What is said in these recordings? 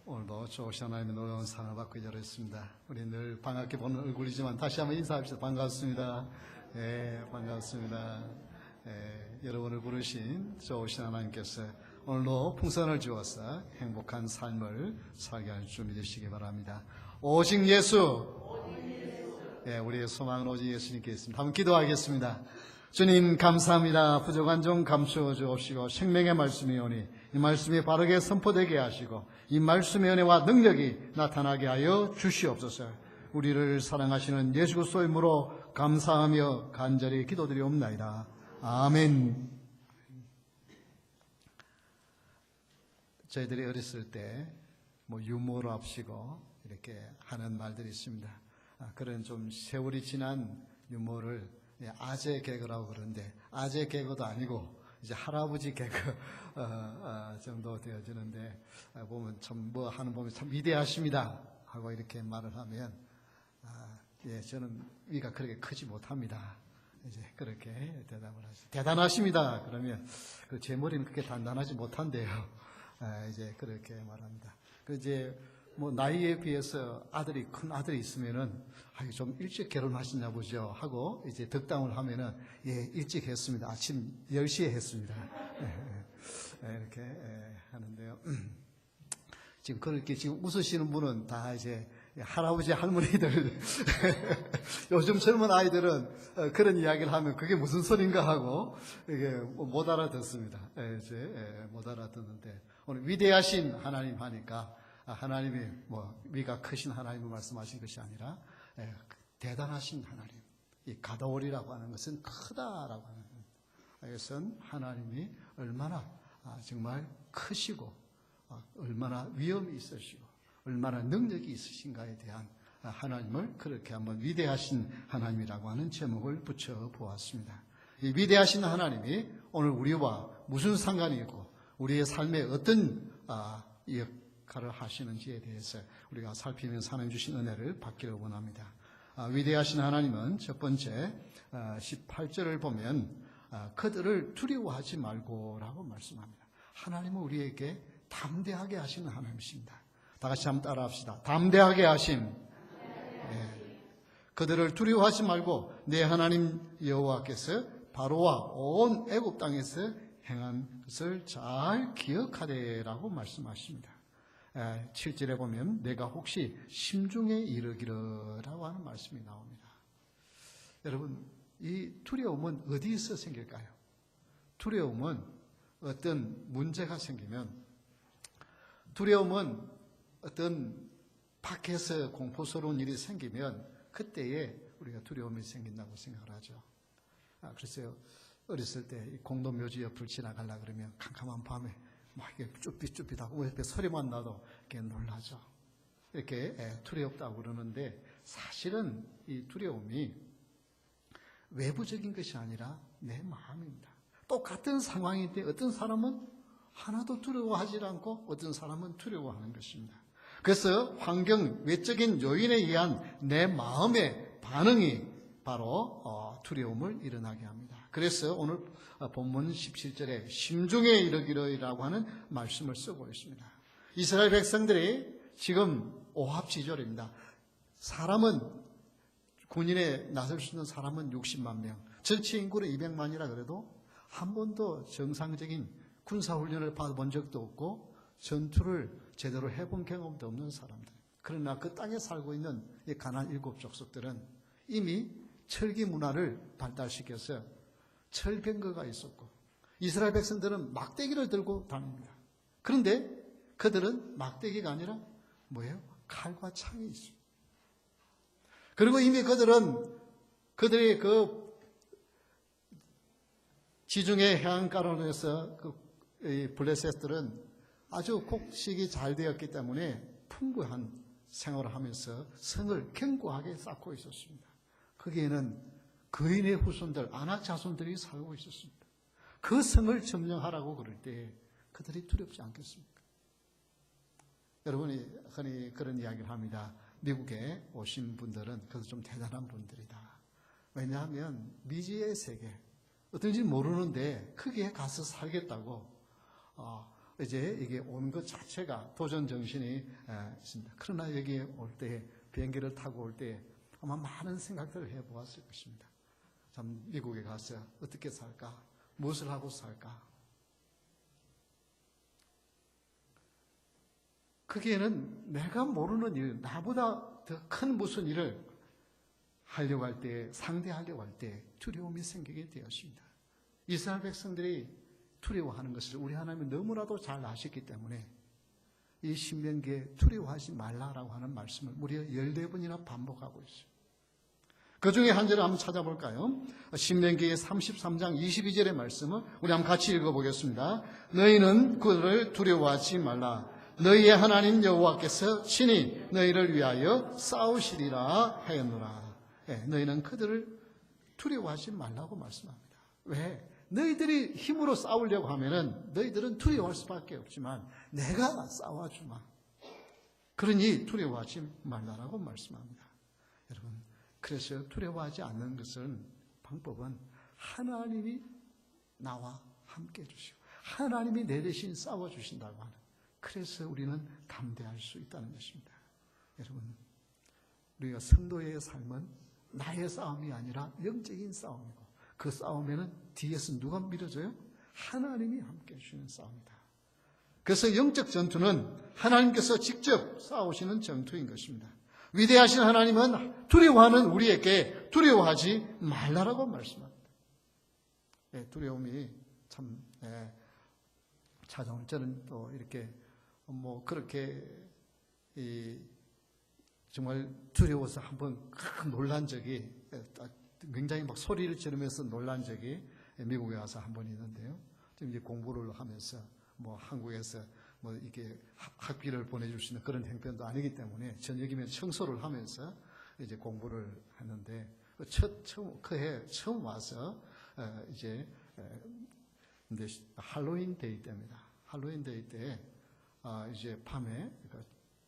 오늘도 좋으신 하나님의 놀라운 사랑을 받고 열었습니다. 우리 늘 반갑게 보는 얼굴이지만 다시 한번 인사합시다. 반갑습니다. 반갑습니다. 여러분을 부르신 좋으신 하나님께서 오늘도 풍선을 주어서 행복한 삶을 살게 할 줄 믿으시기 바랍니다. 오직 예수. 우리의 소망은 오직 예수님께 있습니다. 한번 기도하겠습니다. 주님 감사합니다. 부족한 점 감추어 주옵시고 생명의 말씀이 오니 이 말씀이 바르게 선포되게 하시고 이 말씀의 은혜와 능력이 나타나게 하여 주시옵소서. 우리를 사랑하시는 예수 그리스도의 이름으로 감사하며 간절히 기도드리옵나이다. 아멘. 저희들이 어렸을 때 유머로 합시고 이렇게 하는 말들이 있습니다. 그런 좀 세월이 지난 유머를 아재 개그라고 그러는데 아재 개그도 아니고 이제 할아버지 개그 정도 되어지는데 보면 참 뭐 하는 보면 참 위대하십니다 하고 이렇게 말을 하면 저는 위가 그렇게 크지 못합니다. 이제 그렇게 대답을 하죠. 대단하십니다. 그러면 제 머리는 그렇게 단단하지 못한데요. 이제 그렇게 말합니다. 이제 나이에 비해서 큰 아들이 있으면은, 좀 일찍 결혼하셨나 보죠. 하고, 이제 덕담을 하면은, 일찍 했습니다. 아침 10시에 했습니다. 이렇게 하는데요. 지금 그렇게 지금 웃으시는 분은 다 이제 할아버지, 할머니들, 요즘 젊은 아이들은 그런 이야기를 하면 그게 무슨 소린가 하고, 이게 못 알아듣습니다. 이제 못 알아듣는데, 오늘 위대하신 하나님 하니까, 하나님이 위가 크신 하나님을 말씀하신 것이 아니라 대단하신 하나님, 이 가다올이라고 하는 것은 크다라고 하는 것은 하나님이 얼마나 정말 크시고 얼마나 위엄이 있으시고 얼마나 능력이 있으신가에 대한 하나님을 그렇게 한번 위대하신 하나님이라고 하는 제목을 붙여 보았습니다. 이 위대하신 하나님이 오늘 우리와 무슨 상관이 있고 우리의 삶에 어떤 역할을 하시는지에 대해서 우리가 살피면서 하나님 주신 은혜를 받기를 원합니다. 위대하신 하나님은 첫 번째 18절을 보면 그들을 두려워하지 말고라고 말씀합니다. 하나님은 우리에게 담대하게 하시는 하나님이십니다. 다 같이 한번 따라합시다. 담대하게 하심. 그들을 두려워하지 말고 내 하나님 여호와께서 바로와 온 애굽 땅에서 행한 것을 잘 기억하되라고 말씀하십니다. 7절에 보면 내가 혹시 심중에 이르기르라고 하는 말씀이 나옵니다. 여러분, 이 두려움은 어디서 생길까요? 두려움은 어떤 문제가 생기면, 두려움은 어떤 밖에서 공포스러운 일이 생기면 그때에 우리가 두려움이 생긴다고 생각을 하죠. 그래서 어렸을 때 공동묘지 옆을 지나가려고 그러면 캄캄한 밤에 막 이렇게 쭈삣쭈삣하고 옆에 소리만 나도 이렇게 놀라죠. 이렇게 두렵다고 그러는데 사실은 이 두려움이 외부적인 것이 아니라 내 마음입니다. 똑같은 상황인데 어떤 사람은 하나도 두려워하지 않고 어떤 사람은 두려워하는 것입니다. 그래서 환경, 외적인 요인에 의한 내 마음의 반응이 바로 두려움을 일어나게 합니다. 그래서 오늘 본문 17절에 심중에 이르기르라고 하는 말씀을 쓰고 있습니다. 이스라엘 백성들이 지금 오합지졸입니다. 사람은 군인에 나설 수 있는 사람은 60만 명, 전체 인구는 200만이라 그래도 한 번도 정상적인 군사훈련을 받아본 적도 없고 전투를 제대로 해본 경험도 없는 사람들. 그러나 그 땅에 살고 있는 이 가나안 7족속들은 이미 철기 문화를 발달시켜서 철병거가 있었고 이스라엘 백성들은 막대기를 들고 다닙니다. 그런데 그들은 막대기가 아니라 뭐예요? 칼과 창이 있습니다. 그리고 이미 그들의 그 지중해 해안가로에서 이 블레셋들은 아주 곡식이 잘 되었기 때문에 풍부한 생활을 하면서 성을 견고하게 쌓고 있었습니다. 거기에는 거인의 후손들, 아낙 자손들이 살고 있었습니다. 그 성을 점령하라고 그럴 때 그들이 두렵지 않겠습니까? 여러분이 흔히 그런 이야기를 합니다. 미국에 오신 분들은 그래도 좀 대단한 분들이다. 왜냐하면 미지의 세계, 어떤지 모르는데 거기에 가서 살겠다고 이제 이게 오는 것 자체가 도전 정신이 있습니다. 그러나 여기에 올 때, 비행기를 타고 올 때 아마 많은 생각들을 해보았을 것입니다. 참 미국에 가서 어떻게 살까? 무엇을 하고 살까? 거기에는 내가 모르는 일, 나보다 더 큰 무슨 일을 하려고 할 때, 상대하려고 할 때 두려움이 생기게 되었습니다. 이스라엘 백성들이 두려워하는 것을 우리 하나님이 너무나도 잘 아셨기 때문에 이 신명기에 두려워하지 말라라고 하는 말씀을 무려 14번이나 반복하고 있어요. 그 중에 한 절을 한번 찾아볼까요? 신명기의 33장 22절의 말씀을 우리 한번 같이 읽어보겠습니다. 너희는 그를 두려워하지 말라. 너희의 하나님 여호와께서 친히 너희를 위하여 싸우시리라 하였노라. 너희는 그들을 두려워하지 말라고 말씀합니다. 왜? 너희들이 힘으로 싸우려고 하면은 너희들은 두려워할 수밖에 없지만 내가 싸워주마. 그러니 두려워하지 말라라고 말씀합니다. 여러분, 그래서 두려워하지 않는 것은 방법은 하나님이 나와 함께 해주시고 하나님이 내 대신 싸워주신다고 하는, 그래서 우리는 담대할 수 있다는 것입니다. 여러분, 우리가 성도의 삶은 나의 싸움이 아니라 영적인 싸움이고 그 싸움에는 뒤에서 누가 밀어줘요? 하나님이 함께 해주시는 싸움이다. 그래서 영적 전투는 하나님께서 직접 싸우시는 전투인 것입니다. 위대하신 하나님은 두려워하는 우리에게 두려워하지 말라라고 말씀합니다. 두려움이 참 찾아온 저는 또 이렇게 그렇게 정말 두려워서 한번 놀란 적이, 굉장히 막 소리를 지르면서 놀란 적이 미국에 와서 한 번 있는데요. 지금 이제 공부를 하면서 한국에서 이렇게 학비를 보내줄 수 있는 그런 형편도 아니기 때문에 저녁이면 청소를 하면서 이제 공부를 했는데 그해 처음 와서 이제 할로윈 데이 때입니다. 할로윈 데이 때 이제 밤에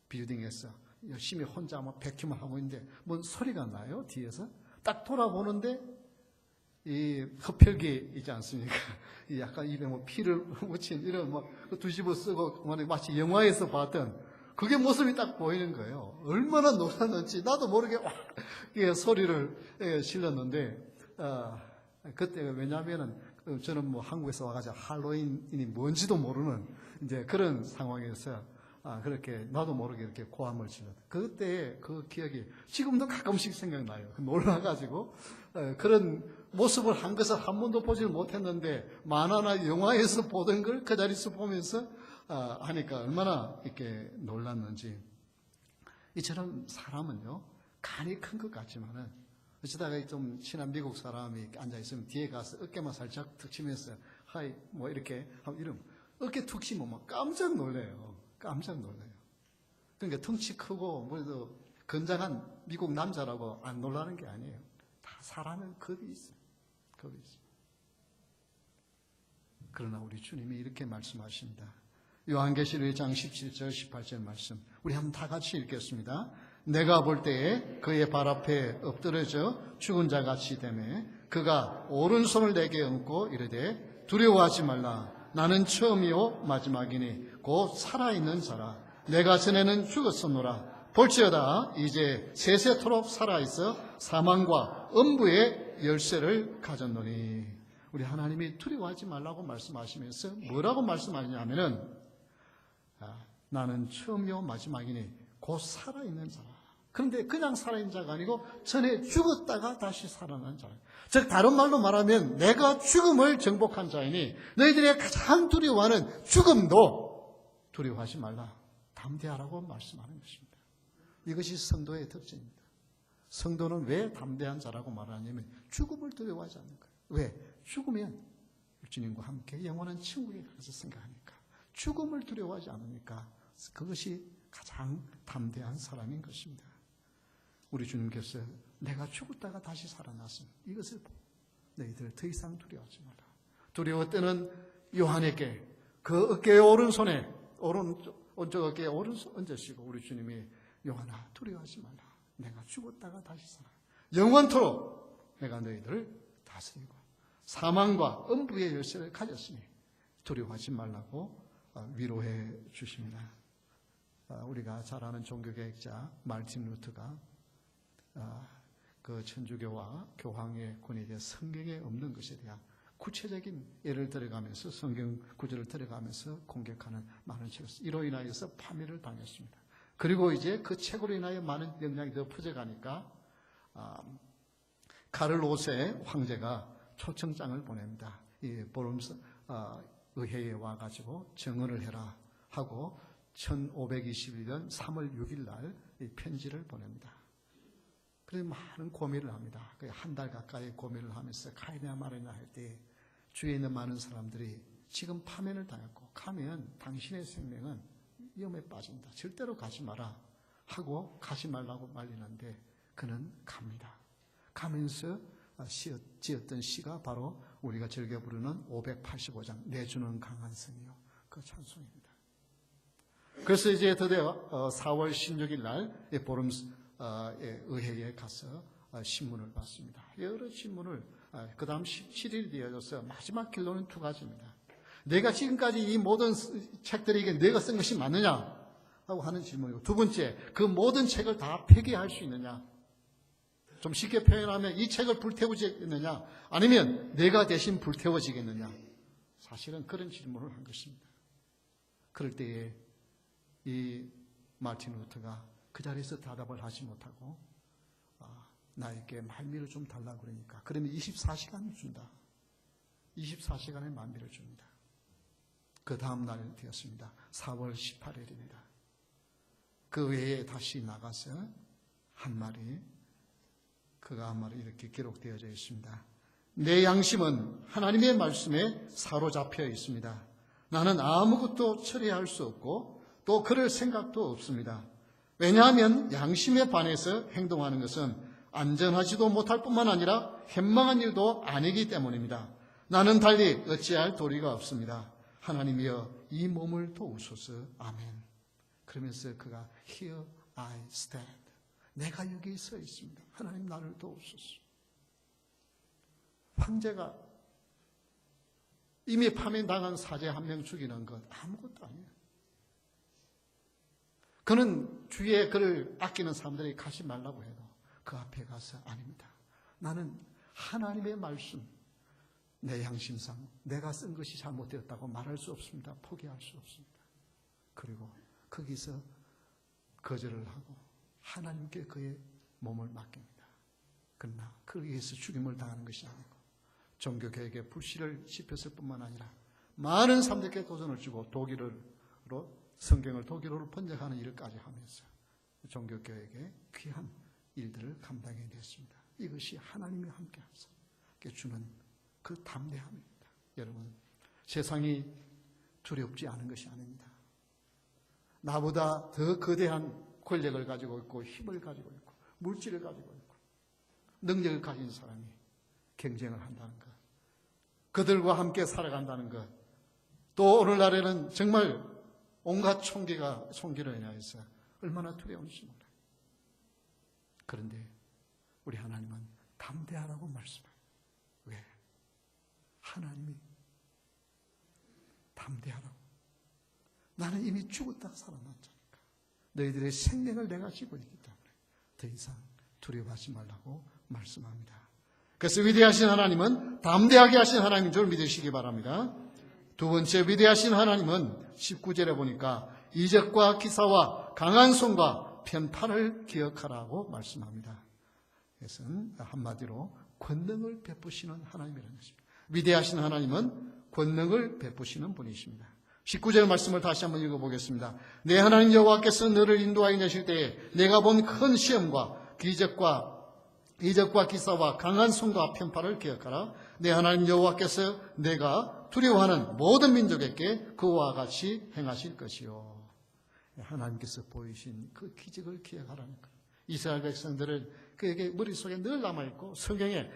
빌딩에서 열심히 혼자 백큐만 하고 있는데 뭔 소리가 나요? 뒤에서 딱 돌아보는데 이 흡혈귀 있지 않습니까? 약간 입에 피를 묻힌 이런 뒤집어 쓰고 마치 영화에서 봤던 그게 모습이 딱 보이는 거예요. 얼마나 놀랐는지 나도 모르게 소리를 실렀는데 그때 왜냐하면은 저는 한국에서 와가지고 할로윈이 뭔지도 모르는 이제 그런 상황에서 그렇게 나도 모르게 이렇게 고함을 질렀다. 그때 그 기억이 지금도 가끔씩 생각나요. 놀라가지고 그런 모습을 한 것을 한 번도 보지를 못했는데 만화나 영화에서 보던 걸 그 자리에서 보면서 하니까 얼마나 이렇게 놀랐는지. 이처럼 사람은요 간이 큰 것 같지만은 어쩌다가 좀 친한 미국 사람이 앉아 있으면 뒤에 가서 어깨만 살짝 툭 치면서 하이 이렇게 하면 이러면 어깨 툭 치면 깜짝 놀래요. 깜짝 놀라요. 그러니까 덩치 크고 뭐래도 건장한 미국 남자라고 안 놀라는 게 아니에요. 다 사람은 겁이 있어요. 겁이 있어요. 그러나 우리 주님이 이렇게 말씀하십니다. 요한계시록 1장 17절 18절 말씀 우리 한번 다 같이 읽겠습니다. 내가 볼 때에 그의 발 앞에 엎드려져 죽은 자같이 되매 그가 오른손을 내게 얹고 이르되 두려워하지 말라. 나는 처음이요 마지막이니 곧 살아있는 자라. 내가 전에는 죽었었노라. 볼지어다 이제 세세토록 살아있어 사망과 음부의 열쇠를 가졌노니. 우리 하나님이 두려워하지 말라고 말씀하시면서 뭐라고 말씀하느냐면은 나는 처음이요 마지막이니 곧 살아있는 자라. 그런데 그냥 살아있는 자가 아니고 전에 죽었다가 다시 살아난 자라. 즉 다른 말로 말하면 내가 죽음을 정복한 자이니 너희들이 가장 두려워하는 죽음도 두려워하지 말라. 담대하라고 말씀하는 것입니다. 이것이 성도의 특징입니다. 성도는 왜 담대한 자라고 말하냐면 죽음을 두려워하지 않는 거예요. 왜? 죽으면 주님과 함께 영원한 천국에 가서 생각하니까. 죽음을 두려워하지 않으니까 그것이 가장 담대한 사람인 것입니다. 우리 주님께서 내가 죽었다가 다시 살아났으면 이것을 보고 너희들 더 이상 두려워하지 마라. 두려워 때는 요한에게 그 어깨의 오른손에 오른쪽 어깨에 오른손 얹으시고 우리 주님이 요한아 두려워하지 말라. 내가 죽었다가 다시 살아. 영원토록 내가 너희들을 다스리고 사망과 음부의 열쇠를 가졌으니 두려워하지 말라고 위로해 주십니다. 우리가 잘 아는 종교개혁자 말틴 루터가 그 천주교와 교황의 권위에 성경에 없는 것에 대한 구체적인 예를 들어가면서 성경 구절을 들어가면서 공격하는 많은 책을 이로 인하여서 파멸을 당했습니다. 그리고 이제 그 책으로 인하여 많은 영향이 더 퍼져가니까 카를 5세 황제가 초청장을 보냅니다. 이 보름스 의회에 와가지고 정언을 해라 하고 1521년 3월 6일 날 이 편지를 보냅니다. 그래서 많은 고민을 합니다. 한 달 가까이 고민을 하면서 가느냐 마느냐 할 때 주위에 있는 많은 사람들이 지금 파면을 당했고 가면 당신의 생명은 위험에 빠진다. 절대로 가지 마라 하고 가지 말라고 말리는데 그는 갑니다. 가면서 지었던 시가 바로 우리가 즐겨 부르는 585장 내주는 강한 성이요 그 찬송입니다. 그래서 이제 드디어 4월 16일 날 보름 의회에 가서 신문을 받습니다. 여러 신문을 그 다음 17일 이어져서 마지막 결론은 두 가지입니다. 내가 지금까지 이 모든 책들이 이게 내가 쓴 것이 맞느냐 하고 하는 질문이고, 두 번째, 그 모든 책을 다 폐기할 수 있느냐, 좀 쉽게 표현하면 이 책을 불태우겠느냐 아니면 내가 대신 불태워지겠느냐, 사실은 그런 질문을 한 것입니다. 그럴 때에 이 마틴 루터가 그 자리에서 대답을 하지 못하고 나에게 말미를 좀 달라고 그러니까 그러면 24시간 준다. 24시간의 만비를 줍니다. 그 다음 날 되었습니다. 4월 18일입니다. 그 외에 다시 나가서 그가 한 말이 이렇게 기록되어져 있습니다. 내 양심은 하나님의 말씀에 사로잡혀 있습니다. 나는 아무것도 처리할 수 없고 또 그럴 생각도 없습니다. 왜냐하면 양심에 반해서 행동하는 것은 안전하지도 못할 뿐만 아니라 현망한 일도 아니기 때문입니다. 나는 달리 어찌할 도리가 없습니다. 하나님이여 이 몸을 도우소서. 아멘. 그러면서 그가 Here I stand. 내가 여기 서 있습니다. 하나님 나를 도우소서. 황제가 이미 파면당한 사제 한 명 죽이는 것 아무것도 아니에요. 그는 주위에 그를 아끼는 사람들이 가지 말라고 해도 그 앞에 가서 아닙니다. 나는 하나님의 말씀, 내 양심상 내가 쓴 것이 잘못되었다고 말할 수 없습니다. 포기할 수 없습니다. 그리고 거기서 거절을 하고 하나님께 그의 몸을 맡깁니다. 그러나 그 위해서 죽임을 당하는 것이 아니고 종교개혁에 불씨를 지폈을 뿐만 아니라 많은 사람들께 도전을 주고 독일어로 성경을 독일어로 번역하는 일까지 하면서 종교개혁의 귀한 일들을 감당해야 됐습니다. 이것이 하나님이 함께 하셔서 주는 그 담대함입니다. 여러분, 세상이 두렵지 않은 것이 아닙니다. 나보다 더 거대한 권력을 가지고 있고 힘을 가지고 있고 물질을 가지고 있고 능력을 가진 사람이 경쟁을 한다는 것, 그들과 함께 살아간다는 것, 또 오늘날에는 정말 온갖 총기로 인하여서 얼마나 두려운지 몰라요. 그런데 우리 하나님은 담대하라고 말씀해요. 왜? 하나님이 담대하라고. 나는 이미 죽었다가 살아났자니까. 너희들의 생명을 내가 쥐고 있기 때문에 더 이상 두려워하지 말라고 말씀합니다. 그래서 위대하신 하나님은 담대하게 하신 하나님인 줄 믿으시기 바랍니다. 두 번째, 위대하신 하나님은 19절에 보니까 이적과 기사와 강한 손과 편팔을 기억하라고 말씀합니다. 그래서 한마디로 권능을 베푸시는 하나님이라는 것입니다. 위대하신 하나님은 권능을 베푸시는 분이십니다. 19절 말씀을 다시 한번 읽어보겠습니다. 내 하나님 여호와께서 너를 인도하여 내실 때에 내가 본 큰 시험과 이적과 기사와 강한 손과 편팔을 기억하라. 내 하나님 여호와께서 내가 두려워하는 모든 민족에게 그와 같이 행하실 것이요. 하나님께서 보이신 그 기적을 기억하라는 것. 이스라엘 백성들은 그에게 머릿속에 늘 남아있고 성경에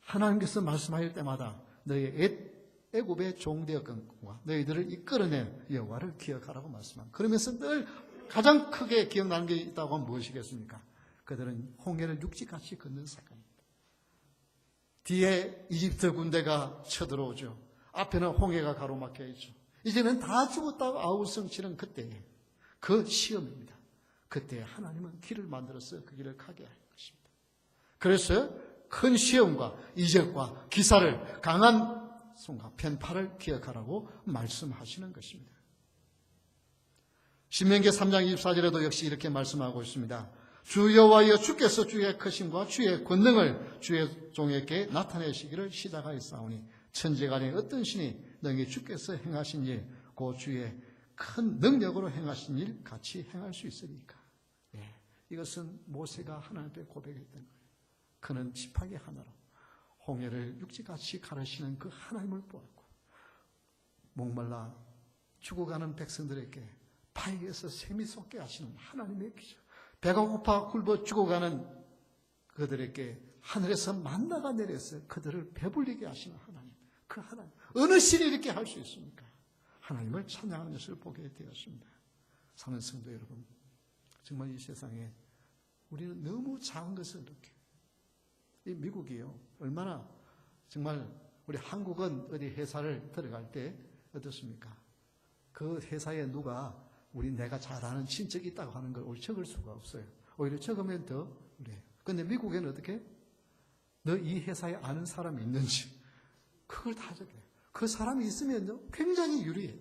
하나님께서 말씀하실 때마다 너희 애굽의 종되었건과 너희들을 이끌어낸 여호와를 기억하라고 말씀합니다. 그러면서 늘 가장 크게 기억나는 게 있다고 하면 무엇이겠습니까? 그들은 홍해를 육지같이 걷는 사건입니다. 뒤에 이집트 군대가 쳐들어오죠. 앞에는 홍해가 가로막혀 있죠. 이제는 다 죽었다고 아우성치는 그때에 그 시험입니다. 그때 하나님은 길을 만들어서 그 길을 가게 할 것입니다. 그래서 큰 시험과 이적과 기사를 강한 손과 편팔을 기억하라고 말씀하시는 것입니다. 신명기 3장 24절에도 역시 이렇게 말씀하고 있습니다. 주 여호와여 주께서 주의 크심과 주의 권능을 주의 종에게 나타내시기를 시작하였사오니 천지간에 어떤 신이 너희 주께서 행하신 일, 그 주의 큰 능력으로 행하신 일 같이 행할 수 있으니까. 예, 이것은 모세가 하나님 앞에 고백했던 거예요. 그는 지팡이 하나로 홍해를 육지같이 가르시는 그 하나님을 보았고, 목말라 죽어가는 백성들에게 바위에서 샘이 솟게 하시는 하나님의 기적, 배가 고파 굶어 죽어가는 그들에게 하늘에서 만나가 내려서 그들을 배불리게 하시는 하나님, 그 하나님, 어느 신이 이렇게 할 수 있습니까? 하나님을 찬양하는 것을 보게 되었습니다. 사는 성도 여러분, 정말 이 세상에 우리는 너무 작은 것을 느껴요. 이 미국이요, 얼마나 정말 우리 한국은 어디 회사를 들어갈 때 어떻습니까? 그 회사에 누가 내가 잘 아는 친척이 있다고 하는 걸 오히려 적을 수가 없어요. 오히려 적으면 더 그래요. 근데 미국에는 어떻게? 너 이 회사에 아는 사람이 있는지 그걸 다 적어요. 그 사람이 있으면 굉장히 유리해요.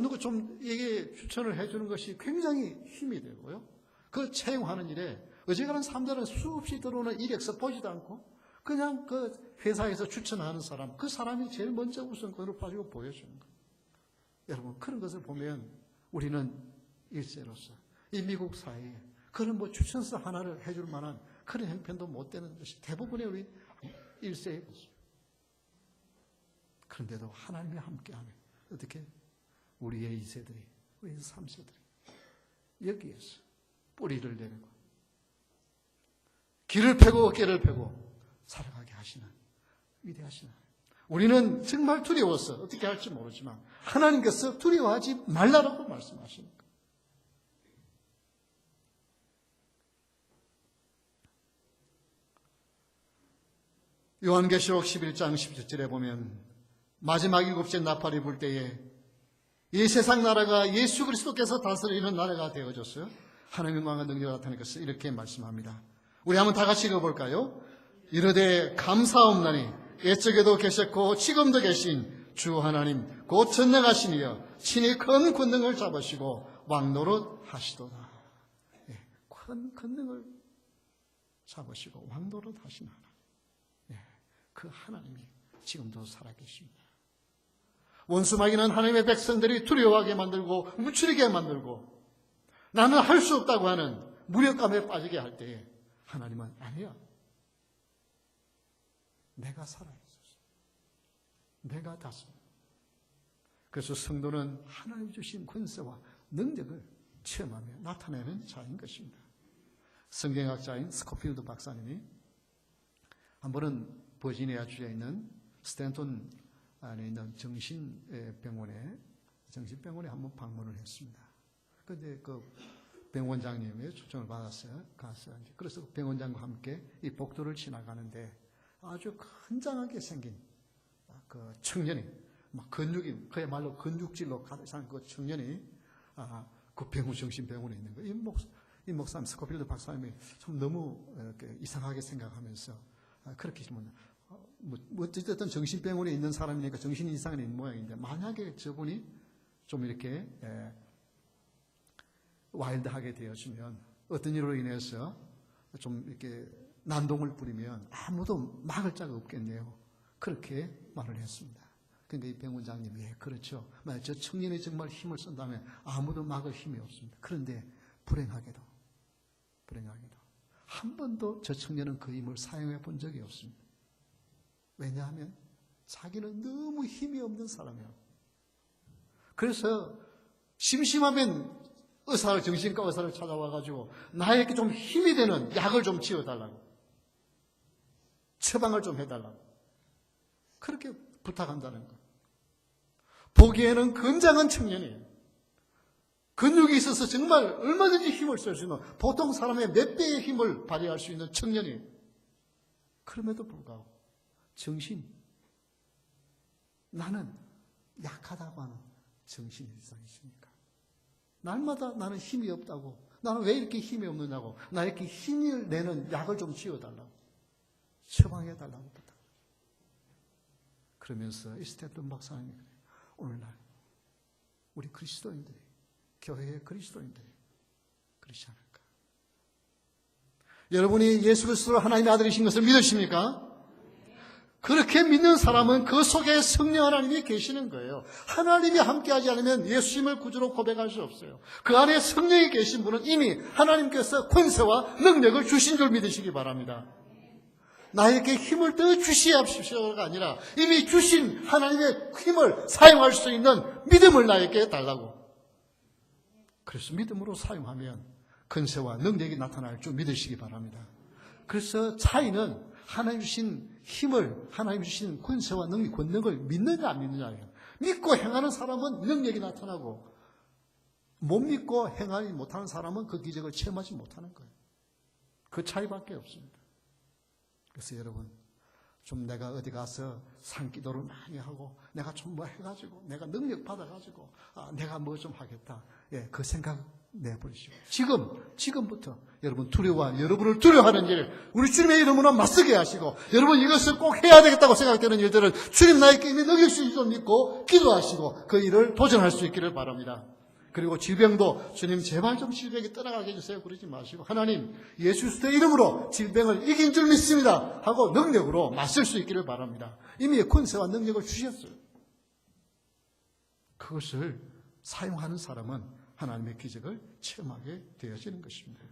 누구 좀 에게 추천을 해주는 것이 굉장히 힘이 되고요. 그 채용하는 일에 어지간한 사람들은 수없이 들어오는 이력서 보지도 않고 그냥 그 회사에서 추천하는 사람, 그 사람이 제일 먼저 우선권을 가지고 보여주는 거예요. 여러분, 그런 것을 보면 우리는 일세로서 이 미국 사회에 그런 추천서 하나를 해줄 만한 그런 형편도 못 되는 것이 대부분의 우리 일세의 것입니다. 그런데도 하나님이 함께하면 어떻게? 우리의 2세들이, 우리의 3세들이 여기에서 뿌리를 내리고 길을 펴고 어깨를 펴고 살아가게 하시는 위대하신 하나님. 우리는 정말 두려워서 어떻게 할지 모르지만 하나님께서 두려워하지 말라라고 말씀하시는 거예요. 요한계시록 11장 17절에 보면 마지막 7째 나팔이 불 때에 이 세상 나라가 예수 그리스도께서 다스리는 나라가 되어졌어요. 하나님의 영광과 능력을 나타내는 것을 이렇게 말씀합니다. 우리 한번 다 같이 읽어볼까요? 이르되 감사옵나니 옛적에도 계셨고 지금도 계신 주 하나님 곧 전능하시니여 친히 큰 권능을 잡으시고 왕노릇 하시도다. 예, 큰 권능을 잡으시고 왕노릇 하시는 하나님. 예, 그 하나님이 지금도 살아계십니다. 원수마귀는 하나님의 백성들이 두려워하게 만들고 움츠리게 만들고 나는 할 수 없다고 하는 무력감에 빠지게 할 때에 하나님은 아니야. 내가 살아있었어. 내가 다스려. 그래서 성도는 하나님 주신 권세와 능력을 체험하며 나타내는 자인 것입니다. 성경학자인 스코필드 박사님이 한번은 버지니아 주에 있는 스탠톤 안에 있는 정신병원에 한번 방문을 했습니다. 그런데 그 병원장님의 초청을 받았어요. 갔어요. 그래서 병원장과 함께 이 복도를 지나가는데 아주 건장하게 생긴 그 청년이 막 근육이 그야말로 근육질로 가득 찬 그 청년이 그 정신병원에 있는 거예요. 이 목사님 스코필드 박사님이 참 너무 이상하게 생각하면서 그렇게 어쨌든 정신병원에 있는 사람이니까 정신 이상은 있는 모양인데 만약에 저분이 좀 이렇게 와일드하게 되어지면 어떤 일로 인해서 좀 이렇게 난동을 부리면 아무도 막을 자가 없겠네요. 그렇게 말을 했습니다. 그러니까 이 병원장님이 그렇죠. 만약 저 청년이 정말 힘을 쓴다면 아무도 막을 힘이 없습니다. 그런데 불행하게도 한 번도 저 청년은 그 힘을 사용해 본 적이 없습니다. 왜냐하면 자기는 너무 힘이 없는 사람이에요. 그래서 심심하면 정신과 의사를 찾아와가지고 나에게 좀 힘이 되는 약을 좀 지어달라고, 처방을 좀 해달라고 그렇게 부탁한다는 거. 보기에는 건장한 청년이에요. 근육이 있어서 정말 얼마든지 힘을 쓸 수 있는 보통 사람의 몇 배의 힘을 발휘할 수 있는 청년이에요. 그럼에도 불구하고 정신 나는 약하다고 하는 정신의 이상이십니까? 날마다 나는 힘이 없다고, 나는 왜 이렇게 힘이 없느냐고, 나 이렇게 힘을 내는 약을 좀 지어달라고, 처방해달라고 부탁. 그러면서 스테픈 박사님이 오늘날 우리 그리스도인들이, 교회의 그리스도인들이 그렇지 않을까? 여러분이 예수 그리스도를 하나님의 아들이신 것을 믿으십니까? 그렇게 믿는 사람은 그 속에 성령 하나님이 계시는 거예요. 하나님이 함께하지 않으면 예수님을 구주로 고백할 수 없어요. 그 안에 성령이 계신 분은 이미 하나님께서 권세와 능력을 주신 줄 믿으시기 바랍니다. 나에게 힘을 더 주시옵소서가 아니라 이미 주신 하나님의 힘을 사용할 수 있는 믿음을 나에게 달라고. 그래서 믿음으로 사용하면 권세와 능력이 나타날 줄 믿으시기 바랍니다. 그래서 차이는 하나님 주신 힘을, 하나님 주신 권세와 능력, 권능을 믿느냐 안 믿느냐예요. 믿고 행하는 사람은 능력이 나타나고 못 믿고 행하지 못하는 사람은 그 기적을 체험하지 못하는 거예요. 그 차이밖에 없습니다. 그래서 여러분, 좀 내가 어디 가서 산기도를 많이 하고 내가 좀 뭐 해가지고 내가 능력 받아가지고 내가 뭐 좀 하겠다. 예, 그 생각 내버리시고 지금부터 여러분 여러분을 두려워하는 일, 우리 주님의 이름으로 맞서게 하시고 여러분 이것을 꼭 해야 되겠다고 생각되는 일들을 주님 나에게 이미 능력 수 있도록 믿고 기도하시고 그 일을 도전할 수 있기를 바랍니다. 그리고 질병도 주님 제발 좀 질병이 떠나가게 해주세요 그러지 마시고 하나님 예수 그리스도의 이름으로 질병을 이긴 줄 믿습니다 하고 능력으로 맞설 수 있기를 바랍니다. 이미 권세와 능력을 주셨어요. 그것을 사용하는 사람은 하나님의 기적을 체험하게 되어지는 것입니다.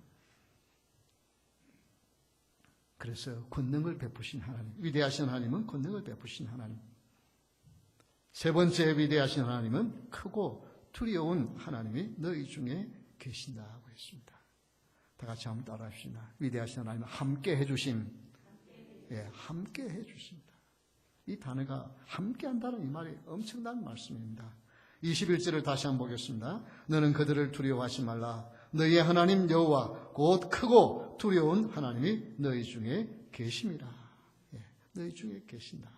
그래서 권능을 베푸신 하나님, 위대하신 하나님은 권능을 베푸신 하나님. 세 번째 위대하신 하나님은 크고 두려운 하나님이 너희 중에 계신다고 했습니다. 다 같이 한번 따라합시다. 위대하신 하나님은 함께 해주심. 예, 함께 해주십니다. 이 단어가 함께 한다는 이 말이 엄청난 말씀입니다. 21절을 다시 한번 보겠습니다. 너는 그들을 두려워하지 말라. 너희의 하나님 여호와 곧 크고 두려운 하나님이 너희 중에 계심이라. 예, 너희 중에 계신다.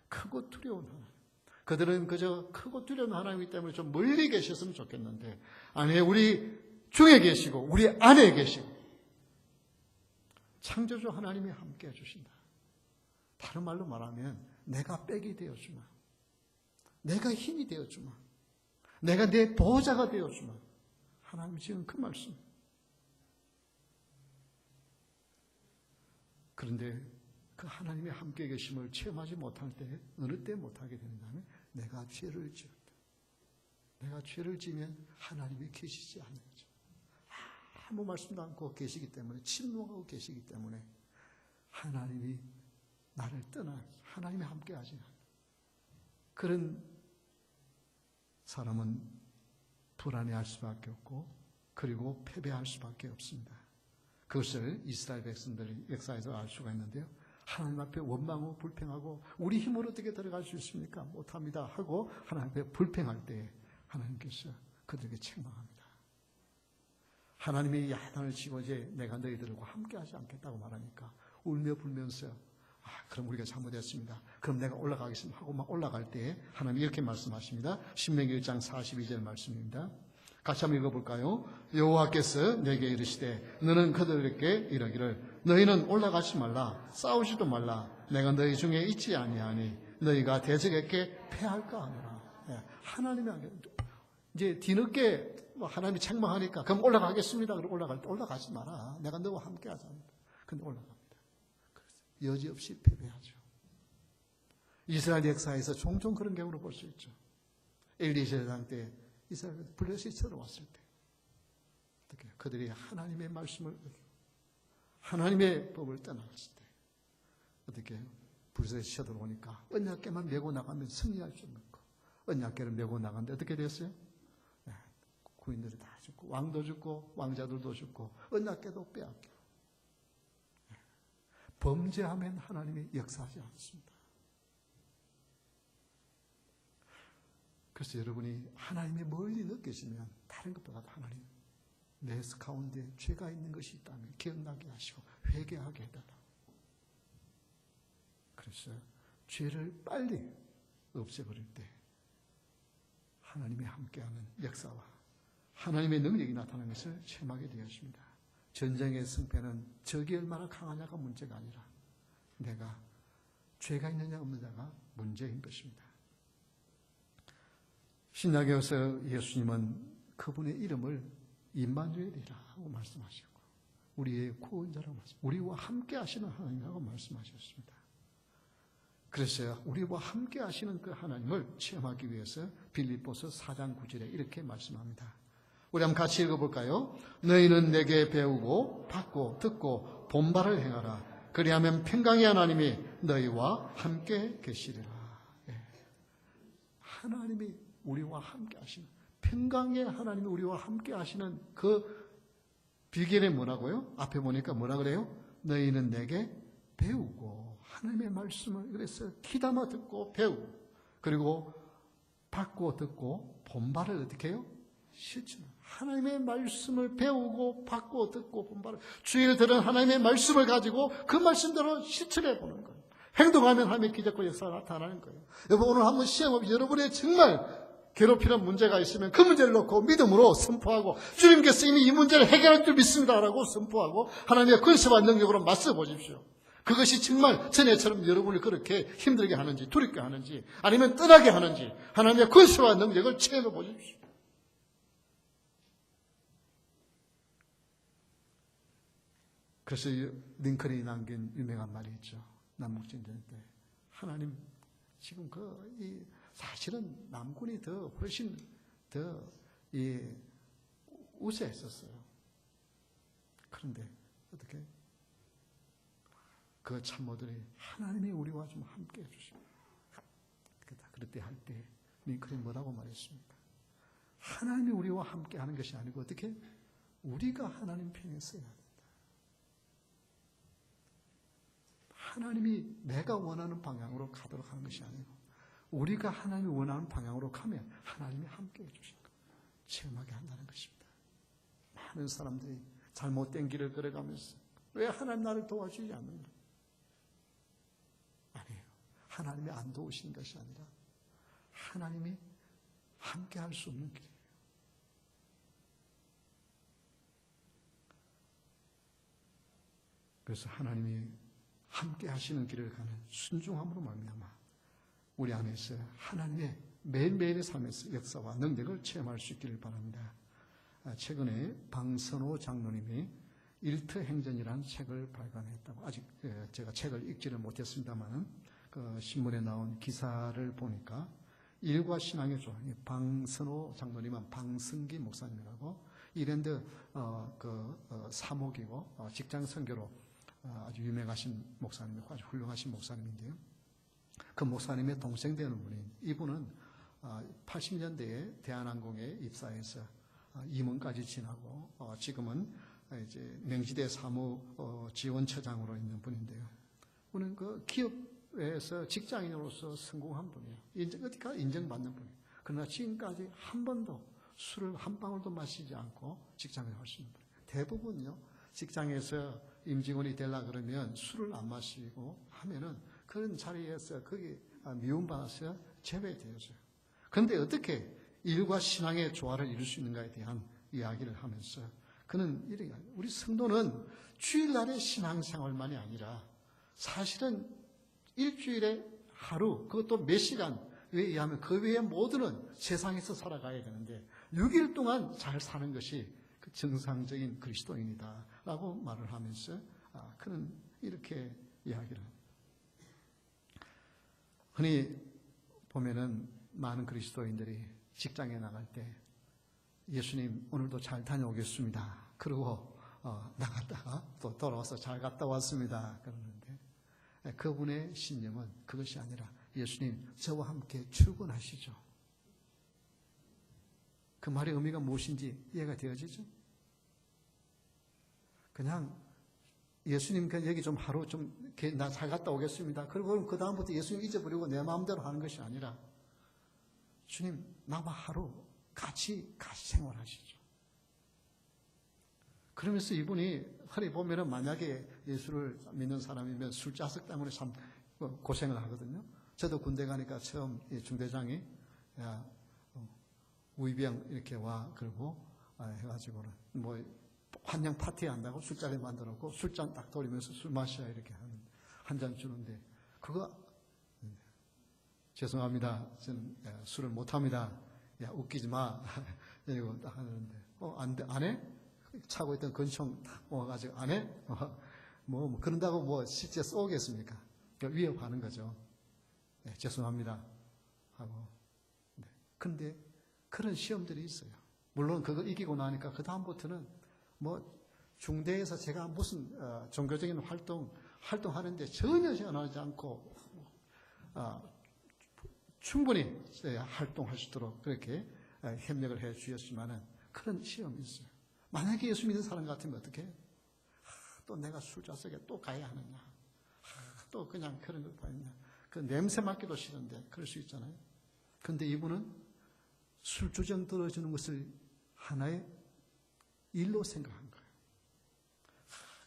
크고 두려운 하나님. 그들은 그저 크고 두려운 하나님이기 때문에 좀 멀리 계셨으면 좋겠는데 아니 우리 중에 계시고 우리 안에 계시고 창조주 하나님이 함께 해주신다. 다른 말로 말하면 내가 백이 되어주마. 내가 힘이 되어주마. 내가 내 보호자가 되어주마. 하나님이 지금 그 말씀. 그런데 그 하나님의 함께 계심을 체험하지 못할 때 어느 때 못하게 되는가면 내가 죄를 지었다. 내가 죄를 지면 하나님이 계시지 않는 거죠. 아무 말씀도 않고 계시기 때문에 침묵하고 계시기 때문에 하나님이 나를 떠나 하나님이 함께 하지 않아. 그런 사람은 불안해할 수밖에 없고 그리고 패배할 수밖에 없습니다. 그것을 이스라엘 백성들이 역사에서 알 수가 있는데요. 하나님 앞에 원망하고 불평하고 우리 힘으로 어떻게 들어갈 수 있습니까? 못합니다 하고 하나님 앞에 불평할 때 하나님께서 그들에게 책망합니다. 하나님이 야단을 치고 이제 내가 너희들과 함께하지 않겠다고 말하니까 울며 불면서 그럼 우리가 잘못했습니다. 그럼 내가 올라가겠습니다 하고 막 올라갈 때 하나님이 이렇게 말씀하십니다. 신명기 1장 42절 말씀입니다. 같이 한번 읽어볼까요? 여호와께서 내게 이르시되 너는 그들에게 이르기를 너희는 올라가지 말라 싸우지도 말라 내가 너희 중에 있지 아니하니 너희가 대적에게 패할까 하노라. 예, 하나님이 이제 뒤늦게 하나님이 책망하니까 그럼 올라가겠습니다. 그럼 올라갈 때 올라가지 마라. 내가 너와 함께 하자. 근데 올라갑니다. 여지없이 패배하죠. 이스라엘 역사에서 종종 그런 경우를 볼 수 있죠. 엘리 제사장 때 이스라엘 블레셋이 쳐들어왔을 때 어떻게 그들이 하나님의 말씀을 하나님의 법을 떠나갔을 때 어떻게 블레셋이 쳐들어오니까 언약궤만 메고 나가면 승리할 수 있는 거. 언약궤를 메고 나갔는데 어떻게 됐어요? 네, 구인들이 다 죽고 왕도 죽고 왕자들도 죽고 언약궤도 빼앗겨. 범죄하면 하나님이 역사하지 않습니다. 그래서 여러분이 하나님이 멀리 느껴지면 다른 것보다 하나님 내 가운데 죄가 있는 것이 있다면 기억나게 하시고 회개하게 해달라고. 그래서 죄를 빨리 없애버릴 때 하나님이 함께하는 역사와 하나님의 능력이 나타나는 것을 체험하게 되었습니다. 전쟁의 승패는 적이 얼마나 강하냐가 문제가 아니라 내가 죄가 있느냐 없느냐가 문제인 것입니다. 신약에서 예수님은 그분의 이름을 임마누엘이라고 말씀하셨고 우리의 구원자라고 말씀하셨고 우리와 함께 하시는 하나님이라고 말씀하셨습니다. 그래서 우리와 함께 하시는 그 하나님을 체험하기 위해서 빌립보서 4장 9절에 이렇게 말씀합니다. 우리 한번 같이 읽어볼까요? 너희는 내게 배우고 받고 듣고 본바를 행하라. 그리하면 평강의 하나님이 너희와 함께 계시리라. 예. 하나님이 우리와 함께 하시는, 평강의 하나님이 우리와 함께 하시는 그 비결이 뭐라고요? 앞에 보니까 뭐라 그래요? 너희는 내게 배우고, 하나님의 말씀을 그래서 귀담아 듣고 배우고, 그리고 받고 듣고 본바를 어떻게 해요? 실천. 하나님의 말씀을 배우고 받고 듣고 본바를 주일 들은 하나님의 말씀을 가지고 그 말씀대로 실천해 보는 거예요. 행동하면 하나님의 기적과 역사가 나타나는 거예요. 여러분 오늘 한번 시험해 여러분의 정말 괴롭히는 문제가 있으면 그 문제를 놓고 믿음으로 선포하고 주님께서 이미 이 문제를 해결할 줄 믿습니다라고 선포하고 하나님의 권세와 능력으로 맞서 보십시오. 그것이 정말 전에처럼 여러분을 그렇게 힘들게 하는지 두렵게 하는지 아니면 떠나게 하는지 하나님의 권세와 능력을 체험해 보십시오. 그래서 링컨이 남긴 유명한 말이 있죠. 남북전쟁 때 하나님 지금 사실은 남군이 훨씬 더 우세했었어요. 그런데 어떻게 그 참모들이 하나님이 우리와 좀 함께 해주십니다. 그럴 때 할 때 링컨이 뭐라고 말했습니까? 하나님이 우리와 함께 하는 것이 아니고 어떻게 우리가 하나님 편에 서야 된다. 하나님이 내가 원하는 방향으로 가도록 하는 것이 아니고 우리가 하나님이 원하는 방향으로 가면 하나님이 함께 해주신 것 체험하게 한다는 것입니다. 많은 사람들이 잘못된 길을 걸어가면서 왜 하나님 나를 도와주지 않는가? 아니에요. 하나님이 안 도우시는 것이 아니라 하나님이 함께 할 수 없는 길이에요. 그래서 하나님이 함께 하시는 길을 가는 순종함으로 말미암아 우리 안에서 하나님의 매일매일의 삶에서 역사와 능력을 체험할 수 있기를 바랍니다. 최근에 방선호 장로님이 일터행전이라는 책을 발간했다고 아직 제가 책을 읽지를 못했습니다만 그 신문에 나온 기사를 보니까 일과 신앙의 조화 방선호 장로님은 방승기 목사님이라고 이랜드 사목이고 직장 선교로 아주 유명하신 목사님, 아주 훌륭하신 목사님인데요. 그 목사님의 동생 되는 분인 이분은 80년대에 대한항공에 입사해서 임원까지 지나고 지금은 이제 명지대 사무 지원처장으로 있는 분인데요. 오늘 그 기업에서 직장인으로서 성공한 분이에요. 어디가 인정받는 분이에요. 그러나 지금까지 한 번도 술을 한 방울도 마시지 않고 직장을 하시는 분이에요. 대부분요 직장에서 임직원이 되려 그러면 술을 안 마시고 하면은 그런 자리에서 거기 미움받아서 제외되어져요. 그런데 어떻게 일과 신앙의 조화를 이룰 수 있는가에 대한 이야기를 하면서 그는 이렇게 우리 성도는 주일날의 신앙생활만이 아니라 사실은 일주일에 하루 그것도 몇 시간 왜 이하면 그 외의 모두는 세상에서 살아가야 되는데 6일 동안 잘 사는 것이 그 정상적인 그리스도인이다 라고 말을 하면서 그는 이렇게 이야기를 합니다. 흔히 보면은 많은 그리스도인들이 직장에 나갈 때 예수님 오늘도 잘 다녀오겠습니다. 그러고 나갔다가 또 돌아와서 잘 갔다 왔습니다. 그러는데 그분의 신념은 그것이 아니라 예수님 저와 함께 출근하시죠. 그 말의 의미가 무엇인지 이해가 되어지죠? 그냥 예수님 여기 좀 하루 나 잘 갔다 오겠습니다. 그리고 그 다음부터 예수님 잊어버리고 내 마음대로 하는 것이 아니라 주님 나와 하루 같이 생활하시죠. 그러면서 이분이 흔히 보면은 만약에 예수를 믿는 사람이면 술자석 때문에 참 고생을 하거든요. 저도 군대 가니까 처음 이 중대장이 야, 우이병 이렇게 와 그러고 해가지고는 뭐 환영 파티 한다고 술자리 만들었고 술잔 딱 돌리면서 술 마셔 이렇게 한 잔 주는데 그거 죄송합니다. 저는 술을 못합니다. 야 웃기지 마. 이러고 딱 하는데 안 해? 차고 있던 권총 딱 모아가지고 안 해? 뭐 그런다고 뭐 실제 쏘겠습니까? 위협하는 거죠. 네, 죄송합니다 하고. 네. 근데 그런 시험들이 있어요. 물론 그거 이기고 나니까 그 다음부터는 뭐 중대에서 제가 무슨 종교적인 활동하는데 전혀 제한하지 않고 충분히 활동할 수 있도록 그렇게 협력을 해 주셨지만은 그런 시험이 있어요. 만약에 예수 믿는 사람 같으면 어떻게 해요? 또 내가 술자석에 또 가야 하느냐? 또 그냥 그런 것도 아니냐? 그 냄새 맡기도 싫은데 그럴 수 있잖아요. 그런데 이분은 술주정 떨어지는 것을 하나의 일로 생각한 거예요.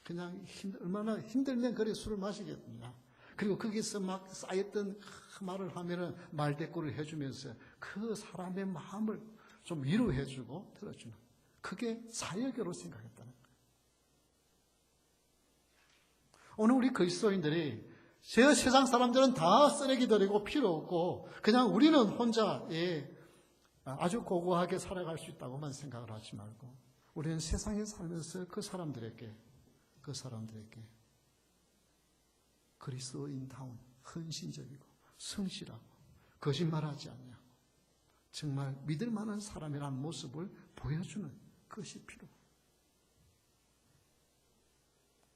그냥 얼마나 힘들면 그래 술을 마시겠느냐. 그리고 거기서 막 쌓였던 말을 하면은 말대꾸를 해주면서 그 사람의 마음을 좀 위로해주고 들어주는 그게 사역으로 생각했다는 거예요. 오늘 우리 그리스도인들이 저 세상 사람들은 다 쓰레기들이고 필요 없고 그냥 우리는 혼자 아주 고고하게 살아갈 수 있다고만 생각을 하지 말고 우리는 세상에 살면서 그 사람들에게 그리스도인다운 헌신적이고 성실하고 거짓말하지 않냐고 정말 믿을 만한 사람이라는 모습을 보여주는 것이 필요해요.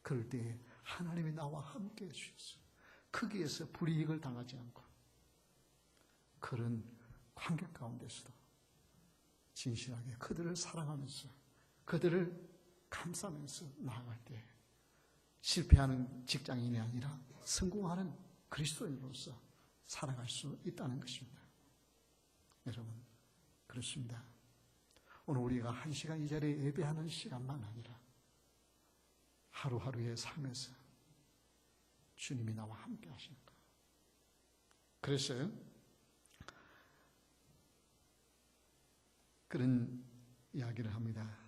그럴 때에 하나님이 나와 함께 해주셔서 거기에서 불이익을 당하지 않고 그런 관계 가운데서도 진실하게 그들을 사랑하면서 그들을 감싸면서 나아갈 때 실패하는 직장인이 아니라 성공하는 그리스도인으로서 살아갈 수 있다는 것입니다. 여러분 그렇습니다. 오늘 우리가 1시간 이 자리에 예배하는 시간만 아니라 하루하루의 삶에서 주님이 나와 함께 하시는 것. 그래서 그런 이야기를 합니다.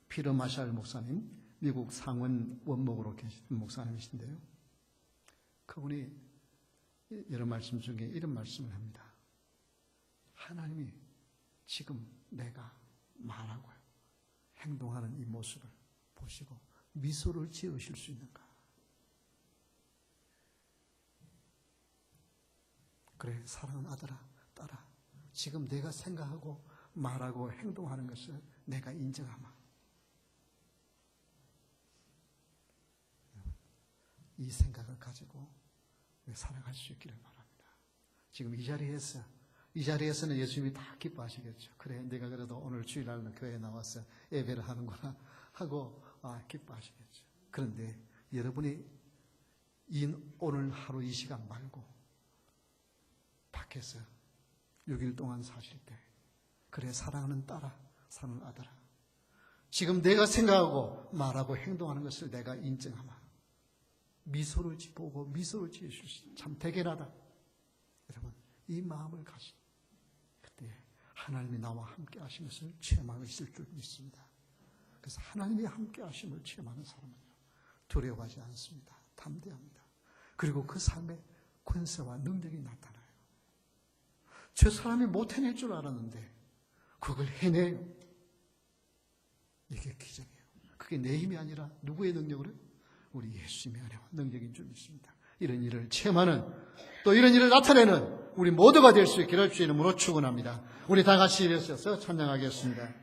피터 마샬 목사님, 미국 상원 원목으로 계신 목사님이신데요. 그분이 여러 말씀 중에 이런 말씀을 합니다. 하나님이 지금 내가 말하고 행동하는 이 모습을 보시고 미소를 지으실 수 있는가? 그래, 사랑하는 아들아, 딸아, 지금 내가 생각하고 말하고 행동하는 것을 내가 인정하마. 이 생각을 가지고 살아갈 수 있기를 바랍니다. 지금 이 자리에서는 예수님이 다 기뻐하시겠죠. 그래, 내가 그래도 오늘 주일날 교회에 나와서 예배를 하는구나 하고 기뻐하시겠죠. 그런데 여러분이 오늘 하루 이 시간 말고 밖에서 6일 동안 사실 때 그래, 사랑하는 딸아, 사랑하는 아들아, 지금 내가 생각하고 말하고 행동하는 것을 내가 인정하마. 미소를 보고 미소를 지으실 수 참 대견하다. 여러분, 이 마음을 가진 그때 하나님이 나와 함께 하신 것을 체험하고 있을 줄 믿습니다. 그래서 하나님이 함께 하심을 체험하는 사람은요, 두려워하지 않습니다. 담대합니다. 그리고 그 삶의 권세와 능력이 나타나요. 저 사람이 못 해낼 줄 알았는데 그걸 해내요. 이게 기적이에요. 그게 내 힘이 아니라 누구의 능력으로? 우리 예수님의 은혜와 능력인 줄 믿습니다. 이런 일을 체험하는, 또 이런 일을 나타내는 우리 모두가 될 수 있기를 주의 이름으로 축원합니다. 우리 다 같이 일어서서 찬양하겠습니다.